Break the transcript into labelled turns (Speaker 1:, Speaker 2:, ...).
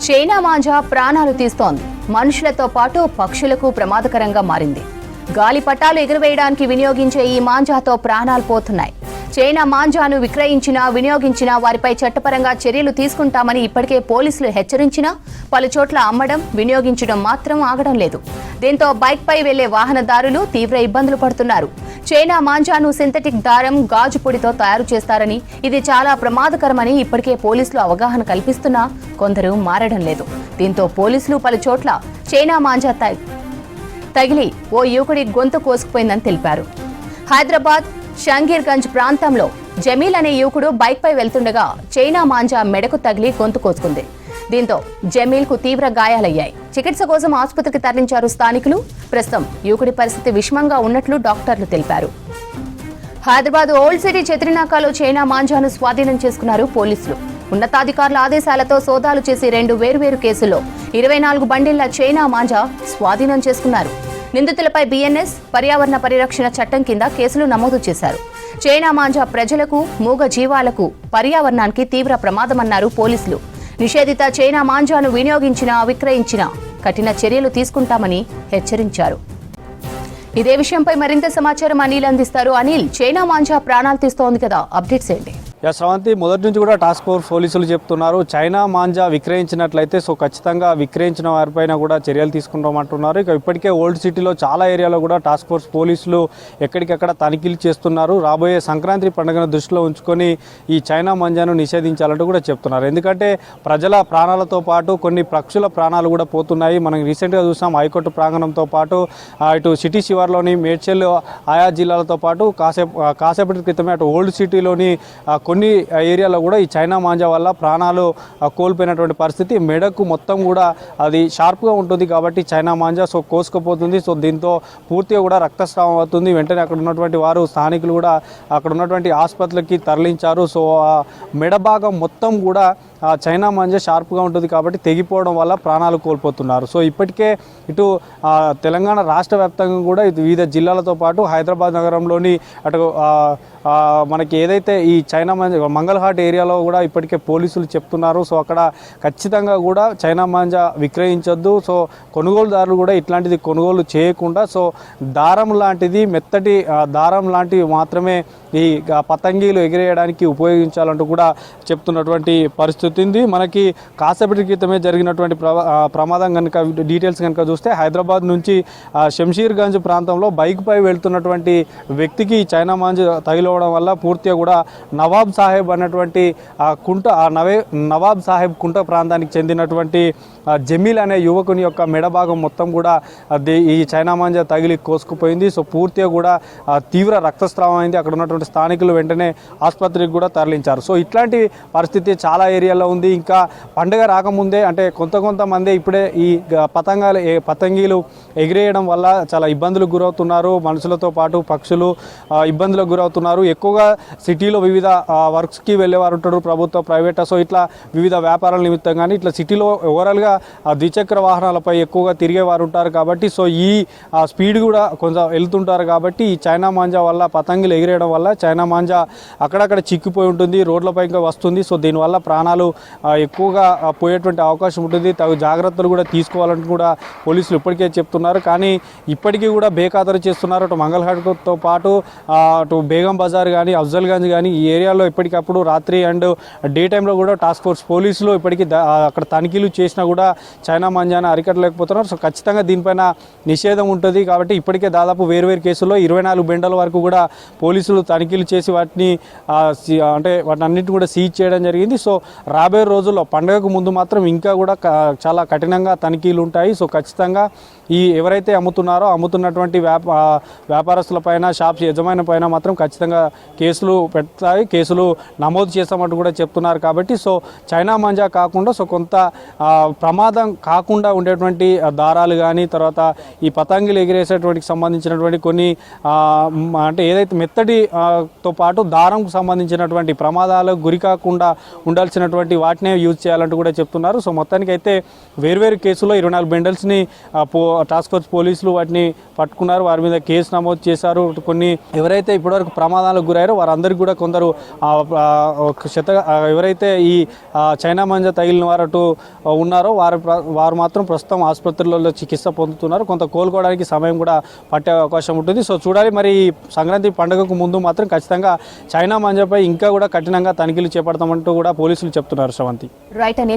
Speaker 1: China manja ప్రాణాలు తీస్తోంది. మనుషులతో పాటు పక్షులకు ప్రమాదకరంగా మారింది. గాలిపటాలు ఎగురవేయడానికి వినియోగించే ఈ మాంజాతో ప్రాణాలు పోతున్నాయి. చైనా మాంజాను వినియోగించినా వారిపై చట్టపరంగా చర్యలు తీసుకుంటామని ఇప్పటికే పోలీసులు హెచ్చరించినా పలుచోట్ల అమ్మడం, వినియోగించడం మాత్రం ఆగడం లేదు. దీంతో బైక్పై వెళ్లే వాహనదారులు తీవ్ర ఇబ్బందులు పడుతున్నారు. చైనా మాంజాను సింథటిక్ దారం, గాజు పొడితో తయారు చేస్తారని, ఇది చాలా ప్రమాదకరమని ఇప్పటికే పోలీసులు అవగాహన కల్పిస్తున్నా కొందరు మారడం లేదు. దీంతో పోలీసులు పలుచోట్ల చైనా మాంజా తగిలి ఓ యువకుడి గొంతు కోసుకుపోయిందని తెలిపారు. హైదరాబాద్ షంగీర్గంజ్ ప్రాంతంలో జమీల్ అనే యువకుడు బైక్పై వెళ్తుండగా చైనా మాంజా మెడకు తగిలి గొంతు కోసుకుంది. దీంతో జమీల్కు తీవ్ర గాయాలయ్యాయి. చికిత్స కోసం ఆసుపత్రికి తరలించారు స్థానికులు. ప్రస్తుతం యువకుడి పరిస్థితి విషమంగా ఉన్నట్లు డాక్టర్లు తెలిపారు. హైదరాబాద్ ఓల్డ్ సిటీ చత్రినాకాలో చైనా మాంజాను స్వాధీనం చేసుకున్నారు పోలీసులు. ఉన్నతాధికారుల ఆదేశాలతో సోదాలు చేసి 2 వేర్వేరు కేసుల్లో 24 బండిళ్ల చైనా మాంజా స్వాధీనం చేసుకున్నారు. నిందితులపై బిఎన్ఎస్ పర్యావరణ పరిరక్షణ చట్టం కింద కేసులు నమోదు చేశారు. చైనా మాంజా ప్రజలకు, మూగ జీవాలకు, పర్యావరణానికి తీవ్ర ప్రమాదమన్నారు పోలీసులు. నిషేధిత చైనా మాంజాను వినియోగించినా, విక్రయించినా కఠిన చర్యలు తీసుకుంటామని హెచ్చరించారు. ఇదే విషయంపై మరింత సమాచారం అనిల్ అందిస్తారు. అనిల్, చైనా మాంజా ప్రాణాలు తీస్తోంది కదా, అప్డేట్స్ ఏంటి?
Speaker 2: శ్రవంతి, మొదటి నుంచి కూడా టాస్క్ ఫోర్స్ పోలీసులు చెప్తున్నారు, చైనా మాంజా విక్రయించినట్లయితే ఖచ్చితంగా విక్రయించిన వారిపైన కూడా చర్యలు తీసుకుంటామంటున్నారు. ఇక ఇప్పటికే ఓల్డ్ సిటీలో చాలా ఏరియాలో కూడా టాస్క్ ఫోర్స్ పోలీసులు ఎక్కడికక్కడ తనిఖీలు చేస్తున్నారు. రాబోయే సంక్రాంతి పండుగను దృష్టిలో ఉంచుకొని ఈ చైనా మాంజాను నిషేధించాలంటూ కూడా చెప్తున్నారు. ఎందుకంటే ప్రజల ప్రాణాలతో పాటు కొన్ని పక్షుల ప్రాణాలు కూడా పోతున్నాయి. మనం రీసెంట్గా చూసాం, హైకోర్టు ప్రాంగణంతో పాటు ఇటు సిటీ శివార్లోని మేడ్చల్, ఆయా జిల్లాలతో పాటు కాసేపటి క్రితమే అటు ఓల్డ్ సిటీలోని కొన్ని ఏరియాలో కూడా ఈ చైనా మాంజా వల్ల ప్రాణాలు కోల్పోయినటువంటి పరిస్థితి. మెడకు మొత్తం కూడా అది షార్ప్గా ఉంటుంది కాబట్టి చైనా మాంజా కోసుకుపోతుంది. దీంతో పూర్తిగా కూడా రక్తస్రావం అవుతుంది. వెంటనే అక్కడ ఉన్నటువంటి వారు, స్థానికులు కూడా అక్కడ ఉన్నటువంటి ఆసుపత్రికి తరలించారు. ఆ మెడ భాగం మొత్తం కూడా చైనా మాంజా షార్ప్గా ఉంటుంది కాబట్టి తెగిపోవడం వల్ల ప్రాణాలు కోల్పోతున్నారు. ఇప్పటికే ఇటు తెలంగాణ రాష్ట్ర వ్యాప్తంగా కూడా వివిధ జిల్లాలతో పాటు హైదరాబాద్ నగరంలోని అటు మనకి ఏదైతే ఈ చైనా మాంజా మంగళహాట్ ఏరియాలో కూడా ఇప్పటికే పోలీసులు చెప్తున్నారు. అక్కడ ఖచ్చితంగా కూడా చైనా మాంజా విక్రయించొద్దు. కొనుగోలుదారులు కూడా ఇట్లాంటిది కొనుగోలు చేయకుండా దారం లాంటిది, మెత్తటి దారం లాంటివి మాత్రమే ఈ పతంగీలు ఎగిరేయడానికి ఉపయోగించాలంటూ కూడా చెప్తున్నటువంటి పరిస్థితి ఉంది. మనకి కాసేపటి క్రితమే జరిగినటువంటి ప్రమాదం కనుక డీటెయిల్స్ కనుక చూస్తే, హైదరాబాద్ నుంచి షంషీర్గంజ్ ప్రాంతంలో బైక్పై వెళ్తున్నటువంటి వ్యక్తికి చైనా మాంజా తగిలవడం వల్ల పూర్తిగా కూడా నవాబ్ సాహెబ్ అన్నటువంటి నవాబ్ సాహెబ్ కుంట ప్రాంతానికి చెందినటువంటి జమీల్ అనే యువకుని యొక్క మెడభాగం మొత్తం కూడా ఈ చైనా మాంజా తగిలి కోసుకుపోయింది. పూర్తిగా కూడా తీవ్ర రక్తస్రావం అయింది. అక్కడ ఉన్నటువంటి స్థానికులు వెంటనే ఆసుపత్రికి కూడా తరలించారు. ఇట్లాంటి పరిస్థితి చాలా ఏరియాలో ఉంది. ఇంకా పండుగ రాకముందే, అంటే కొంతమంది ఇప్పుడే ఈ పతంగీలు ఎగిరేయడం వల్ల చాలా ఇబ్బందులకు గురవుతున్నారు. మనుషులతో పాటు పక్షులు ఇబ్బందులకు గురవుతున్నారు. ఎక్కువగా సిటీలో వివిధ వర్క్స్కి వెళ్ళేవారు ఉంటారు, ప్రభుత్వ, ప్రైవేట్. ఇట్లా వివిధ వ్యాపారాల నిమిత్తం కానీ ఇట్లా సిటీలో ఓవరాల్గా ద్విచక్ర వాహనాలపై ఎక్కువగా తిరిగేవారు ఉంటారు కాబట్టి ఈ స్పీడ్ కూడా కొంచెం వెళ్తుంటారు కాబట్టి ఈ చైనా మాంజా వల్ల, పతంగులు ఎగిరేయడం వల్ల చైనా మాంజా అక్కడక్కడ చిక్కిపోయి ఉంటుంది, రోడ్లపై ఇంకా వస్తుంది. దీనివల్ల ప్రాణాలు ఎక్కువగా పోయేటువంటి అవకాశం ఉంటుంది. తగు జాగ్రత్తలు కూడా తీసుకోవాలని కూడా పోలీసులు ఇప్పటికే చెప్తున్నారు. కానీ ఇప్పటికీ కూడా బేఖాతరు చేస్తున్నారు. అటు మంగళహాట్తో పాటు అటు బేగం బజార్ కానీ, అఫ్జల్గంజ్ కానీ ఈ ఏరియాలో ఎప్పటికప్పుడు రాత్రి అండ్ డే టైంలో కూడా టాస్క్ ఫోర్స్ పోలీసులు ఇప్పటికీ అక్కడ తనిఖీలు చేసినా కూడా చైనా మాంజాను అరికట్టలేకపోతున్నారు. ఖచ్చితంగా దీనిపైన నిషేధం ఉంటుంది కాబట్టి ఇప్పటికే దాదాపు వేర్వేరు కేసుల్లో 24 బెండల వరకు కూడా పోలీసులు తనిఖీలు చేసి వాటిని అన్నింటిని కూడా సీజ్ చేయడం జరిగింది. రాబోయే రోజుల్లో పండుగకు ముందు మాత్రం ఇంకా కూడా చాలా కఠినంగా తనిఖీలు ఉంటాయి. ఖచ్చితంగా ఈ ఎవరైతే అమ్ముతున్నటువంటి వ్యాపారస్తులపైన, షాప్స్ యజమాని పైన మాత్రం ఖచ్చితంగా కేసులు నమోదు చేస్తామంటూ కూడా చెప్తున్నారు. కాబట్టి చైనా మాంజా కాకుండా కొంత ప్రమాదం కాకుండా ఉండేటువంటి దారాలు కానీ, తర్వాత ఈ పతంగులు ఎగిరేసేటువంటికి సంబంధించినటువంటి కొన్ని అంటే ఏదైతే మెత్తటితో పాటు దారంకు సంబంధించినటువంటి ప్రమాదాలకు గురి కాకుండా ఉండాల్సినటువంటి అటువంటి వాటినే యూజ్ చేయాలంటూ కూడా చెప్తున్నారు. సో మొత్తానికి అయితే వేర్వేరు కేసులో 24 బండిల్స్ని టాస్క్ ఫోర్స్ పోలీసులు వాటిని పట్టుకున్నారు. వారి మీద కేసు నమోదు చేశారు. కొన్ని ఎవరైతే ఇప్పటివరకు ప్రమాదాలకు గురయ్యారో వారందరికీ కూడా కొందరు ఎవరైతే ఈ చైనా మాంజా తగిలిన వారు అటు ఉన్నారో వారు మాత్రం ప్రస్తుతం ఆసుపత్రులలో చికిత్స పొందుతున్నారు. కొంత కోలుకోవడానికి సమయం కూడా పట్టే అవకాశం ఉంటుంది. సో చూడాలి, మరి ఈ సంక్రాంతి పండుగకు ముందు మాత్రం ఖచ్చితంగా చైనా మాంజాపై ఇంకా కూడా కఠినంగా తనిఖీలు చేపడతామంటూ కూడా పోలీసులు చెప్తున్నారు. శ్రవంతి.
Speaker 1: రైట్ అనిల్.